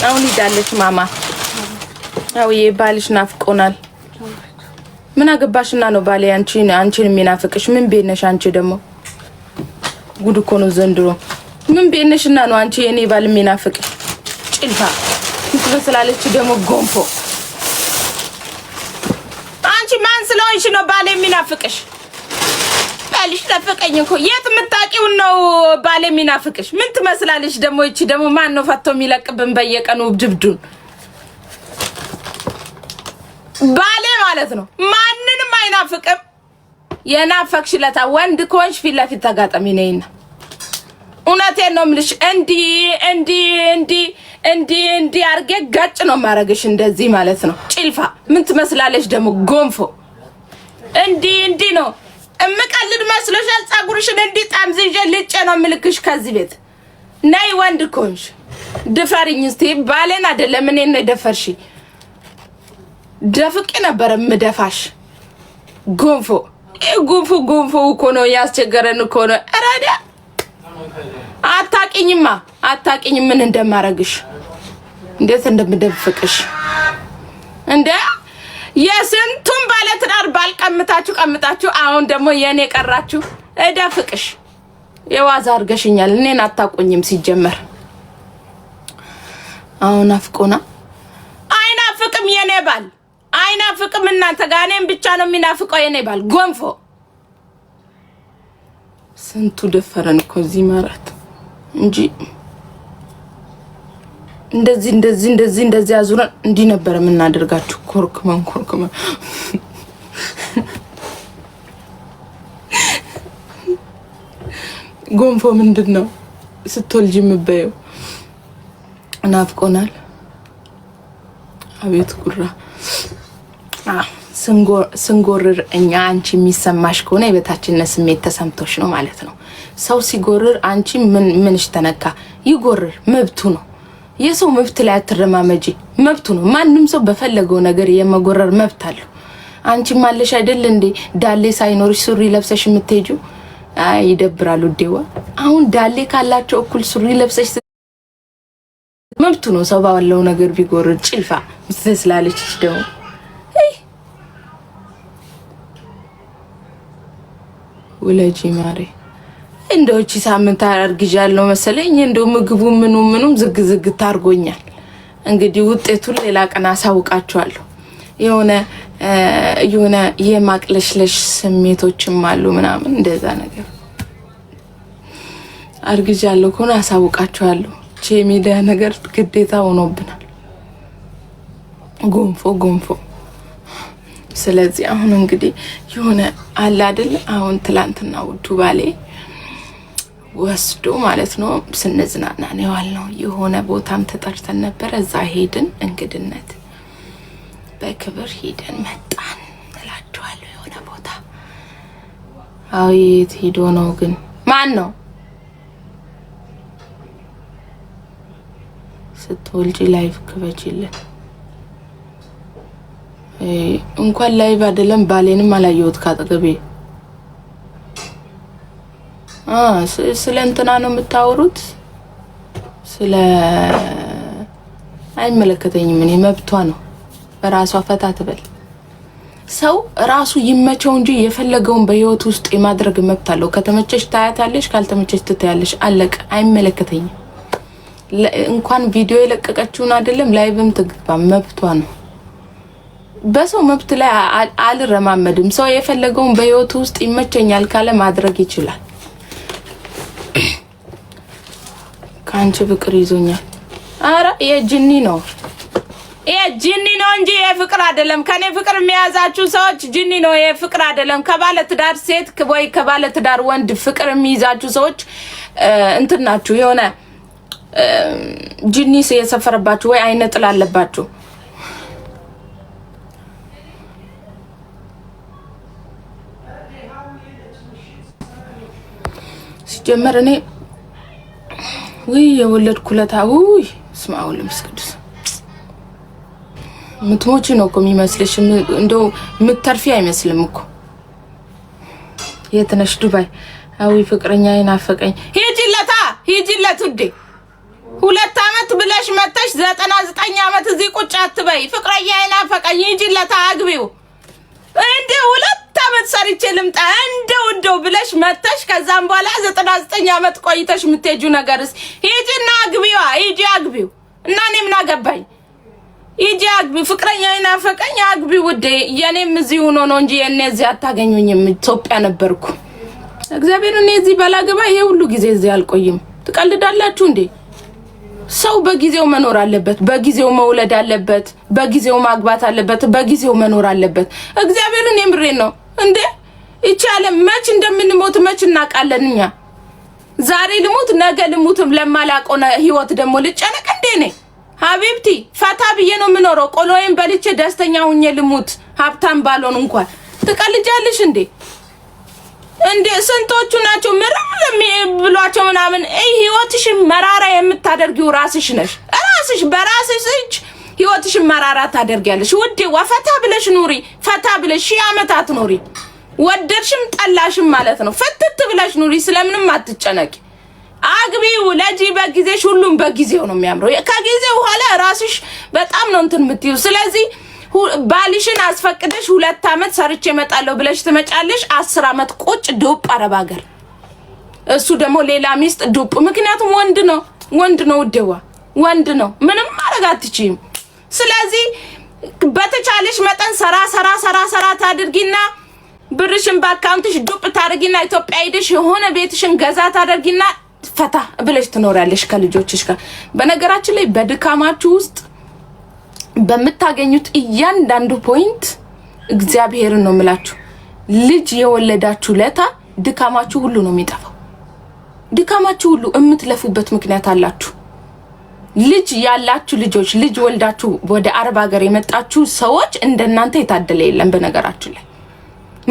አሁን ይዳለች ማማ አው የባልሽ ናፍቆናል ምን አገባሽና ነው ባሌ አንቺን የሚናፍቅሽ ምን ቤነሽ አንቺ ደግሞ ጉድ እኮ ነው ዘንድሮ ምን ቤነሽና ነው አንቺ የኔ ባል የሚናፍቅሽ ጭልፋ ትመስላለች ደግሞ ጎንፎ አንቺ ማን ስለሆንሽ ነው ባሌ የሚናፍቅሽ ባልሽ ናፈቀኝ እኮ የት ምታቂው ነው ባሌ የሚናፍቅሽ ምን ትመስላለች ደግሞ እቺ ደግሞ ማን ነው ፈቶ የሚለቅብን በየቀኑ ድብዱን ባሌ ማለት ነው ማንንም አይናፍቅም የናፈቅሽለታ ወንድ ኮንሽ ፊት ተጋጠሚ ነይና እውነቴን ነው የምልሽ እንዲ አርጌ ጋጭ ነው ማረግሽ እንደዚህ ማለት ነው ጭልፋ ምን ትመስላለች ደግሞ ጎንፎ እንዲ ነው እምቀልድ መስሎሻል ጻጉርሽን እንዲ ጣምዝጄ ልጬ ነው ምልክሽ ከዚህ ቤት ነይ ወንድ ኮንሽ ድፈሪኝ እስቲ ባሌን አይደለም እኔ ነው ደፈርሽ ደፍቄ ነበር ምደፋሽ ጎንፎ እኮ ነው ያስቸገረን እኮ ነው አራዳ አታቂኝም ምን እንደማረግሽ እንዴት እንደምደፍቅሽ እንዴ የስንቱን ባለትዳር ቀምጣችሁ አሁን ደግሞ የኔ ቀራችሁ እደፍቅሽ የዋዛ አርገሽኛል እኔን አታቆኝም ሲጀመር አሁን አፍቆና አይናፍቅም የኔ ባል አይናፍቅም እናንተ ጋር እኔን ብቻ ነው የሚናፍቀው የኔ ባል ጎንፎ ስንቱ ደፈረን እኮ እዚህ ማራት እንጂ እንደዚህ አዙረን እንዲ ነበር የምናደርጋችሁ ኮርክመን ጎንፎ ምንድነው ስትወልጂ ምበየው ናፍቆናል አቤት ጉራ ስንጎርር እኛ አንቺ የሚሰማሽ ከሆነ የበታችነት ስሜት ተሰምቶሽ ነው ማለት ነው ሰው ሲጎርር አንቺ ምንሽ ተነካ ይጎርር መብቱ ነው የሰው መብት ላይ አትረማመጂ መብቱ ነው ማንንም ሰው በፈለገው ነገር የመጎረር መብት አለው አንቺ ማለሽ አይደል እንዴ ዳሌ ሳይኖርሽ ሱሪ ለብሰሽ የምትሄጂው አይ ይደብራሉ ዴዋ አሁን ዳሌ ካላቸው እኩል ሱሪ ለብሰሽ መብቱ ነው ሰው ባለው ነገር ቢጎርር ጭልፋ ስለስላለች ደው ወለጂ ማሬ እንደውቺ ሳምንት አርግጃለሁ መሰለኝ እንደው ምግቡ ምኑም ዝግዝግ ታርጎኛል እንግዲህ ውጤቱን ሌላ ቀን አሳውቃችኋለሁ የሆነ የማቅለሽለሽ ስሜቶችም አሉ ምናምን እንደዛ ነገር አርግጃለሁ ኮና አሳውቃችኋለሁ ሚዲያ ነገር ግዴታ ሆኖብናል ጎንፎ ስለዚህ አሁን እንግዲህ የሆነ አለ አይደል አሁን ትላንትና ውዱ ባሌ ወስዶ ማለት ነው ስንዝናና ነው ያልነው የሆነ ቦታም ተጠርተን ነበር እዛ ሄድን እንግድነት በክብር ሄደን መጣን እላችኋለሁ የሆነ ቦታ አውይት ሄዶ ነው ግን ማን ነው ስትወልጂ ላይቭ ክበጂልን እንኳን ላይቭ አይደለም ባሌንም አላየሁት ካጠገቤ ስለ እንትና ነው የምታወሩት ስለ አይመለከተኝም እኔ መብቷ ነው በራሷ ፈታ ትበል ሰው ራሱ ይመቸው እንጂ የፈለገውን በህይወት ውስጥ የማድረግ መብት አለው ከተመቸሽ ታያታለሽ ካልተመቸሽ ትታያለሽ አለቀ አይመለከተኝም እንኳን ቪዲዮ የለቀቀችውን አይደለም ላይቭም ትግባ መብቷ ነው በሰው መብት ላይ አልረማመድም ሰው የፈለገውን በህይወት ውስጥ ይመቸኛል ካለ ማድረግ ይችላል ካንቺ ፍቅር ይዞኛል አረ የጅኒ ነው እንጂ የፍቅር አይደለም ከኔ ፍቅር የሚያዛችሁ ሰዎች ጅኒ ነው የፍቅር አይደለም ከባለ ትዳር ሴት ወይ ከባለ ትዳር ወንድ ፍቅር የሚይዛችሁ ሰዎች እንትናችሁ የሆነ ጅኒ የሰፈረባችሁ ወይ አይነ ጥላ አለባችሁ ሲጀመር እኔ ወይ የወለድኩለታ ወይ ስማው ለምስክዱስ ምትሞቺ ነው እኮ የሚመስልሽ እንደው ምትተርፊ አይመስልም እኮ የትነሽ ዱባይ አዊ ፍቅረኛ ይናፈቀኝ ሂጂለት ውዴ 2 አመት ብለሽ መተሽ 99 አመት እዚህ ቁጭ አትበይ ፍቅረኛ ይናፈቀኝ ሂጂለት አግቢው እንደ 2 አመት ሰርቼ ልምጣ እንደው ብለሽ መተሽ ከዛም በኋላ 99 አመት ቆይተሽ ምትሄጁ ነገርስ ሂጂና አግቢው እና እኔ ምን አገባኝ ሂጂ አግቢው ፍቅረኛ ይናፈቀኝ አግቢው ውዴ የኔም እዚህ ሆኖ ነው እንጂ የኔ እዚህ አታገኙኝም ኢትዮጵያ ነበርኩ እግዚአብሔር እኔ እዚህ ባላገባ ይሄ ሁሉ ጊዜ እዚህ አልቆይም ትቀልዳላችሁ እንዴ ሰው በጊዜው መኖር አለበት በጊዜው መውለድ አለበት በጊዜው ማግባት አለበት በጊዜው መኖር አለበት እግዚአብሔርን የምሬን ነው እንዴ ይቻለ መች እንደምንሞት መች እናቃለንኛ ዛሬ ልሙት ነገ ልሙትም ለማላቆነ ህይወት ደሞ ልጨነቅ እንዴ ነኝ ሀቢብቲ ፈታ ብዬ ነው ምኖረው ቆሎዬን በልቼ ደስተኛ ሁኜ ልሙት ሀብታም ባልሆን እንኳን ትቀልጃለሽ እንዴ ስንቶቹ ናቸው ምርር ብሏቸው ምናምን ህይወትሽ መራራ የምታደርጊው ራስሽ ነሽ ራስሽ በራስሽ እጅ ህይወትሽ መራራ ታደርጊያለሽ ውዴ ወፈታ ብለሽ ኑሪ ፈታ ብለሽ አመታት ኑሪ ወደድሽም ጠላሽም ማለት ነው ፍትት ብለሽ ኑሪ ስለምንም አትጨነቂ አግቢው ለጂ በጊዜሽ ሁሉም በጊዜው ነው የሚያምረው ከጊዜው በኋላ ራስሽ በጣም ነው እንትን ምትዩ ስለዚህ ባልሽን አስፈቅደሽ 2 አመት ሰርቼ መጣለው ብለሽ ትመጫለሽ 10 አመት ቁጭ ዱብ አረብ ሀገር እሱ ደግሞ ሌላ ሚስት ዱብ ምክንያቱም ወንድ ነው ውዴዋ ወንድ ነው ምንም ማድረግ አትችይም ስለዚህ በተቻለሽ መጠን ሰራ ታድርጊና ብርሽን በአካውንትሽ ዱብ ታርጊና ኢትዮጵያ ሄደሽ የሆነ ቤትሽን ገዛ ታድርጊና ፈታ ብለሽ ትኖሪያለሽ ከልጆችሽ ጋር በነገራችን ላይ በድካማችሁ ውስጥ በመታገኙት እያንዳንዱ ፖይንት እግዚአብሔርን ነው ምላችሁ ልጅ የወለዳችሁ ለታ ድካማችሁ ሁሉ ነው የሚጠፋው ድካማችሁ ሁሉ እምትለፉበት ምክንያት አላችሁ ልጅ ያላችሁ ልጆች ልጅ ወልዳችሁ ወደ አረብ ሀገር የመጣችሁ ሰዎች እንደናንተ የታደለ የለም በነገራችሁ ላይ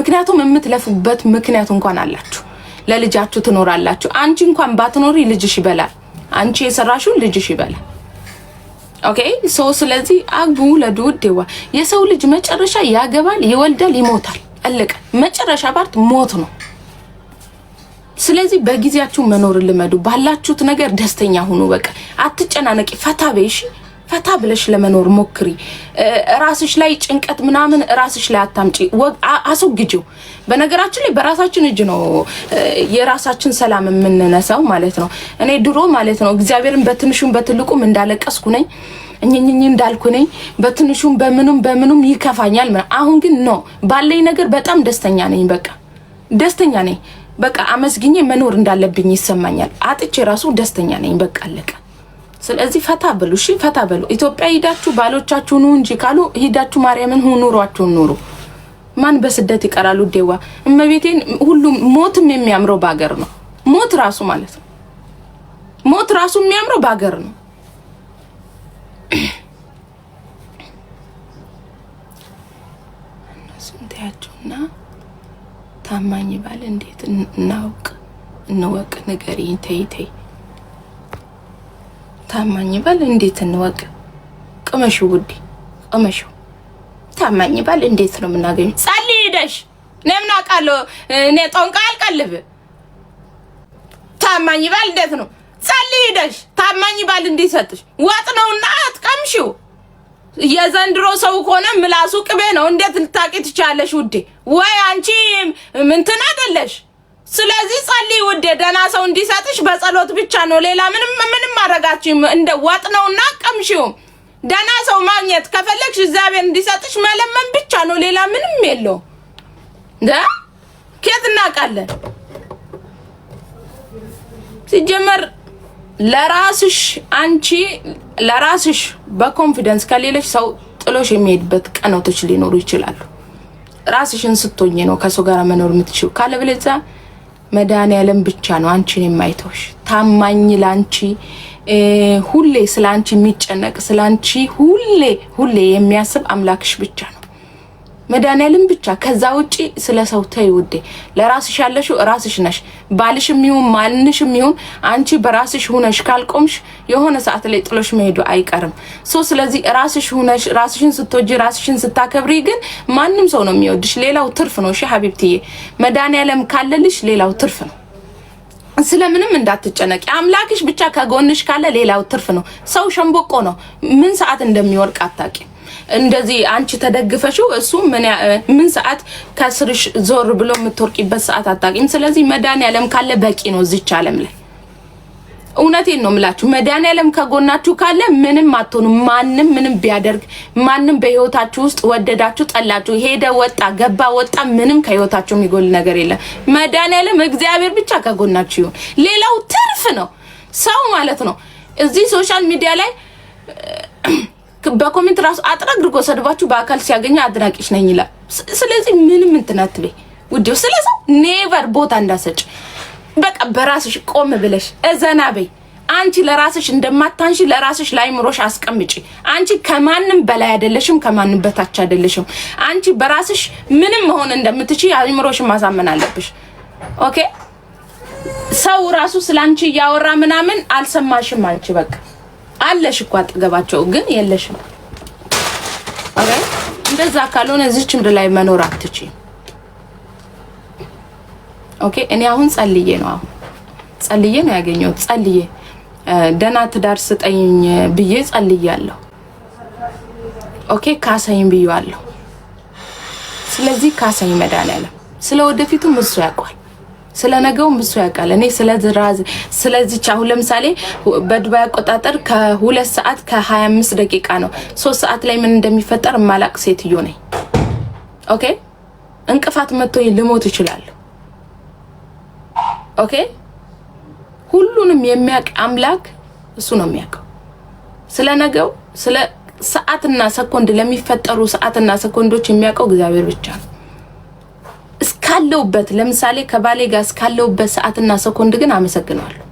ምክንያቱም እምትለፉበት ምክንያት እንኳን አላችሁ ለልጃችሁ ትኖራላችሁ አንቺ እንኳን ባትኖሪ ልጅሽ ይበላል አንቺ የሰራሽው ልጅሽ ይበላል ኦኬ ሶ ስለዚህ አግቡ ለዱዴዋ የሰው ልጅ መጨረሻ ያገባል ይወልዳል ይሞታል አለቀ መጨረሻ ፓርት ሞት ነው ስለዚህ በጊዜያችሁ መኖር ልመዱ ባላችሁት ነገር ደስተኛ ሁኑ በቃ አትጨናነቂ ፈታ በይሽ ፈታ ብለሽ ለመኖር ሞክሪ ራስሽ ላይ ጭንቀት ምናምን ራስሽ ላይ አታምጪ አስወግጂው በነገራችን ላይ በራሳችን እጅ ነው የራሳችን ሰላም የምንነሳው ማለት ነው እኔ ድሮ ማለት ነው እግዚአብሔርን በትንሹም በትልቁም እንዳለቀስኩ ነኝ እኝኝኝ እንዳልኩ ነኝ በትንሹም በምኑም ይከፋኛል አሁን ግን ነው ባለኝ ነገር በጣም ደስተኛ ነኝ በቃ አመስግኜ መኖር እንዳለብኝ ይሰማኛል አጥቼ ራሱ ደስተኛ ነኝ በቃ አለቀ ስለዚህ ፈታ በሉ እሺ ፈታ በሉ ኢትዮጵያ ሄዳችሁ ባሎቻችሁ ነው እንጂ ካሉ ሄዳችሁ ማርያምን ኑሯችሁ ኑሩ ማን በስደት ይቀራሉ ዴዋ እመቤቴን ሁሉም ሞትም የሚያምረው ባገር ነው ሞት ራሱ ማለት ነው ሞት ራሱ የሚያምረው ባገር ነው እነሱንታያችሁና ታማኝ ባል እንዴት እንወቅ ንገሪኝ ተይ ታማኝ ባል እንዴት እንወቅ ቅመሹ ውዴ ቅመሹ ታማኝ ባል እንዴት ነው የምናገኘው ጸልይደሽ ነምና ቃሎ እኔ ጦንቃ አልቀልብ ታማኝ ባል እንዴት ነው ጸልይደሽ ታማኝ ባል እንዲሰጥሽ ወጥ ነውና አትቀምሺው የዘንድሮ ሰው ሆነ ምላሱ ቅቤ ነው እንዴት ልታቂ ትቻለሽ ውዴ ወይ አንቺ ምንትን አይደለሽ ስለዚህ ጸልይ ውዴ ደና ሰው እንዲሰጥሽ በጸሎት ብቻ ነው ሌላ ምንም ማረጋችሁ እንደ ወጥ ነውና ቀምሺው ደና ሰው ማግኘት ከፈለግሽ እግዚአብሔር እንዲሰጥሽ መለመን ብቻ ነው ሌላ ምንም የለው ከየትና ቃለ ሲጀመር ለራስሽ አንቺ ለራስሽ በኮንፊደንስ ከሌለሽ ሰው ጥሎሽ የሚሄድበት ቀኖቶች ሊኖሩ ይችላሉ ራስሽን ስትሆኚ ነው ከሰው ጋር መኖር የምትችይው ካለበለዚያ መዳን ያለም ብቻ ነው አንቺን የማይተውሽ ታማኝ ላንቺ ሁሌ ስላንቺ የሚጨነቅ ስላንቺ ሁሌ የሚያስብ አምላክሽ ብቻ ነው መድኃኒዓለም ብቻ። ከዛ ውጪ ስለ ሰው ተይ ውዴ። ለራስሽ ያለሽው ራስሽ ነሽ። ባልሽም ይሁን ማንሽም ይሁን አንቺ በራስሽ ሆነሽ ካልቆምሽ የሆነ ሰዓት ላይ ጥሎሽ መሄዱ አይቀርም። ስለዚህ ራስሽ ሆነሽ ራስሽን ስትወጂ ራስሽን ስታከብሪ ግን ማንም ሰው ነው የሚወድሽ። ሌላው ትርፍ ነው። እሺ ሀቢብቲዬ፣ መድኃኒዓለም ካለልሽ ሌላው ትርፍ ነው። ስለምንም እንዳትጨነቂ። አምላክሽ ብቻ ከጎንሽ ካለ ሌላው ትርፍ ነው። ሰው ሸምበቆ ነው። ምን ሰዓት እንደሚወርቅ አታውቂም። እንደዚህ አንቺ ተደግፈሽው እሱ ምን ሰዓት ከስርሽ ዞር ብሎ የምትወርቂበት ሰዓት አታውቂም። ስለዚህ መድኃኒዓለም ካለ በቂ ነው እዚች ዓለም ላይ። እውነቴን ነው የምላችሁ። መድኃኒዓለም ከጎናችሁ ካለ ምንም አትሆኑ። ማንም ምንም ቢያደርግ ማንም በህይወታችሁ ውስጥ ወደዳችሁ ጠላችሁ ሄደ ወጣ ገባ ወጣ ምንም ከህይወታችሁ የሚጎል ነገር የለም። መድኃኒዓለም እግዚአብሔር ብቻ ከጎናችሁ ይሁን። ሌላው ትርፍ ነው። ሰው ማለት ነው እዚህ ሶሻል ሚዲያ ላይ በኮሜንት ራሱ አጥራግርጎ ሰድባችሁ በአካል ሲያገኙ አድናቂሽ ነኝ ይላል። ስለዚህ ምንም እንትናትበይ ውዴው። ስለዚህ ኔቨር ቦታ እንዳሰጭ በቃ በራስሽ ቆም ብለሽ እዘናበይ። አንቺ ለራስሽ እንደማታንሺ ለራስሽ ላይምሮሽ አስቀምጪ። አንቺ ከማንም በላይ አይደለሽም፣ ከማንም በታች አይደለሽም። አንቺ በራስሽ ምንም መሆን እንደምትችይ አይምሮሽ ማሳመን አለብሽ። ኦኬ ሰው ራሱ ስላንቺ ያወራ ምናምን አልሰማሽም። አንቺ በቃ አለሽ እኮ አጠገባቸው ግን የለሽም። ኦኬ እንደዛ ካልሆነ እዚች ምድር ላይ መኖር አትችይም። ኦኬ እኔ አሁን ጸልዬ ነው ያገኘሁት። ጸልዬ ደና ትዳር ስጠኝ ብዬ ጸልያለሁ። ኦኬ ካሳኝ ብዬዋለሁ። ስለዚህ ካሳኝ መድኃኒዓለም ስለወደፊቱ እሱ ያውቃል፣ ስለነገው እሱ ያውቃል። እኔ ስለዚህ አሁን ለምሳሌ በዱባይ አቆጣጠር ከ2 ሰዓት ከ25 ደቂቃ ነው 3 ሰዓት ላይ ምን እንደሚፈጠር ማላቅ ሴትዮ ነኝ። ኦኬ እንቅፋት መጥቶ ልሞት ይችላል። ኦኬ ሁሉንም የሚያውቅ አምላክ እሱ ነው የሚያውቀው። ስለነገው ስለ ሰዓትና ሰኮንድ ለሚፈጠሩ ሰዓትና ሰኮንዶች የሚያውቀው እግዚአብሔር ብቻ ነው። እስካለውበት ለምሳሌ ከባሌ ጋር እስካለውበት ሰዓትና ሰኮንድ ግን አመሰግናለሁ።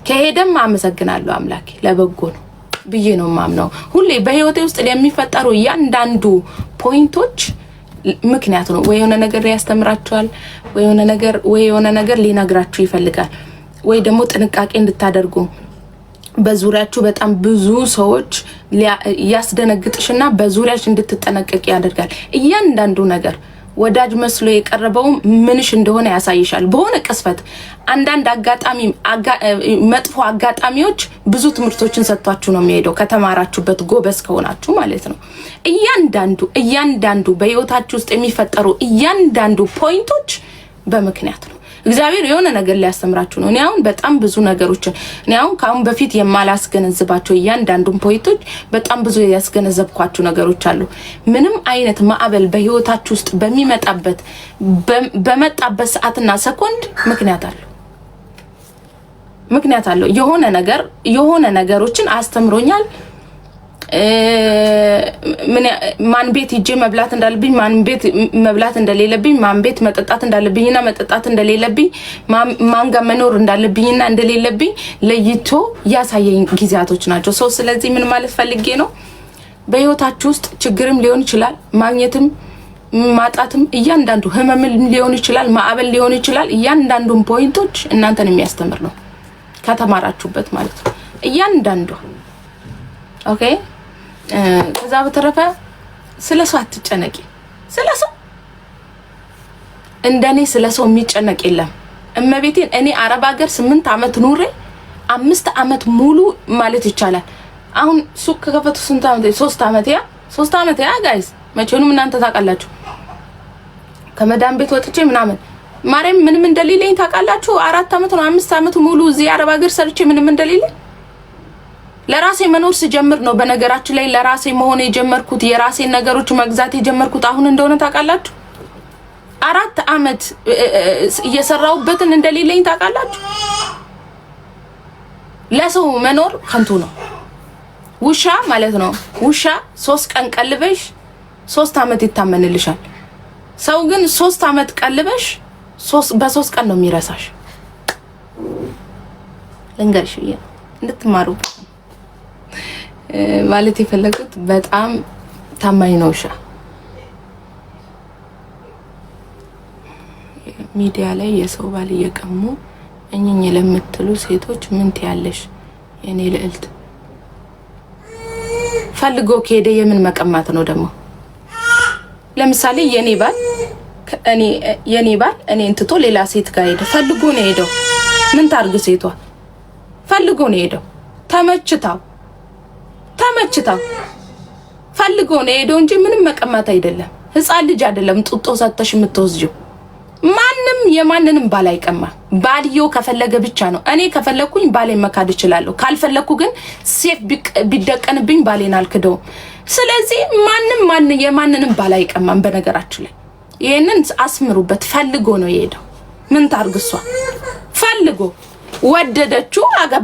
ከሄደም አመሰግናለሁ። አምላኬ ለበጎ ነው ብዬ ነው ማምነው። ሁሌ በህይወቴ ውስጥ ለሚፈጠሩ ያንዳንዱ ፖይንቶች ምክንያት ነው። ወይ የሆነ ነገር ያስተምራችኋል፣ ወይ የሆነ ነገር ሊነግራችሁ ይፈልጋል፣ ወይ ደግሞ ጥንቃቄ እንድታደርጉ በዙሪያችሁ በጣም ብዙ ሰዎች ያስደነግጥሽና በዙሪያሽ እንድትጠነቀቂ ያደርጋል። እያንዳንዱ ነገር ወዳጅ መስሎ የቀረበው ምንሽ እንደሆነ ያሳይሻል። በሆነ ቅስፈት አንዳንድ መጥፎ አጋጣሚዎች ብዙ ትምህርቶችን ሰጥቷችሁ ነው የሚሄደው፣ ከተማራችሁበት ጎበዝ ከሆናችሁ ማለት ነው። እያንዳንዱ በህይወታችሁ ውስጥ የሚፈጠሩ እያንዳንዱ ፖይንቶች በምክንያት ነው። እግዚአብሔር የሆነ ነገር ሊያስተምራችሁ ነው። እኔ አሁን በጣም ብዙ ነገሮችን ካሁን በፊት የማላስገነዝባቸው እያንዳንዱን ፖይንቶች በጣም ብዙ ያስገነዘብኳችሁ ነገሮች አሉ። ምንም አይነት ማዕበል በህይወታችሁ ውስጥ በመጣበት ሰዓትና ሰኮንድ ምክንያት አለው። የሆነ ነገሮችን አስተምሮኛል። ማን ቤት ሂጄ መብላት እንዳለብኝ፣ ማን ቤት መብላት እንደሌለብኝ፣ ማን ቤት መጠጣት እንዳለብኝና መጠጣት እንደሌለብኝ፣ ማን ጋር መኖር እንዳለብኝና እንደሌለብኝ ለይቶ ያሳየኝ ጊዜያቶች ናቸው። ስለዚህ ምን ማለት ፈልጌ ነው፣ በህይወታችሁ ውስጥ ችግርም ሊሆን ይችላል፣ ማግኘትም ማጣትም፣ እያንዳንዱ ህመም ሊሆን ይችላል፣ ማዕበል ሊሆን ይችላል። እያንዳንዱን ፖይንቶች እናንተን የሚያስተምር ነው ከተማራችሁበት ማለት ነው እያንዳንዱ። ኦኬ ከዛ በተረፈ ስለሰው አትጨነቂ። ስለሰው እንደኔ ስለሰው የሚጨነቅ የለም። እመቤቴን እኔ አረብ ሀገር 8 አመት ኑሬ 5 አመት ሙሉ ማለት ይቻላል። አሁን ሱቅ ከከፈቱ ስንት አመት? 3 አመት ያ ጋይስ መቼውንም እናንተ ታውቃላችሁ። ከመዳም ቤት ወጥቼ ምናምን ማርያም ምንም እንደሌለኝ ታውቃላችሁ። 4 አመት ነው 5 አመት ሙሉ እዚህ አረብ ሀገር ሰርቼ ምንም እንደሌለኝ ለራሴ መኖር ስጀምር ነው። በነገራችን ላይ ለራሴ መሆን የጀመርኩት የራሴን ነገሮች መግዛት የጀመርኩት አሁን እንደሆነ ታውቃላችሁ። 4 አመት እየሰራሁበትን እንደሌለኝ ታውቃላችሁ። ለሰው መኖር ከንቱ ነው። ውሻ ማለት ነው። ውሻ 3 ቀን ቀልበሽ 3 አመት ይታመንልሻል። ሰው ግን 3 አመት ቀልበሽ በ3 ቀን ነው የሚረሳሽ። ልንገርሽ እንድትማሩ ማለት የፈለኩት በጣም ታማኝ ነው ውሻ። ሚዲያ ላይ የሰው ባል እየቀሙ እኝኝ ለምትሉ ሴቶች ምን ትያለሽ? የኔ ልዕልት ፈልጎ ከሄደ የምን መቀማት ነው ደግሞ? ለምሳሌ የኔ ባል እኔ እንትቶ ሌላ ሴት ጋር ሄደ። ፈልጎ ነው ሄደው። ምን ታርግ ሴቷ? ፈልጎ ነው ሄደው። ተመችታው ፈልጎ ነው ሄደው እንጂ ምንም መቀማት አይደለም። ህፃን ልጅ አይደለም ጡጦ ሰጥተሽ የምትወስጂው። ማንም የማንንም ባል አይቀማ። ባልየው ከፈለገ ብቻ ነው። እኔ ከፈለኩኝ ባሌን መካድ እችላለሁ። ካልፈለኩ ግን ሴፍ ቢደቀንብኝ ባሌን አልክደውም። ስለዚህ ማንም የማንንም ባል አይቀማም። በነገራችሁ ላይ ይሄንን አስምሩበት። ፈልጎ ነው የሄደው። ምን ታርግ እሷ? ፈልጎ ወደደችው አገባ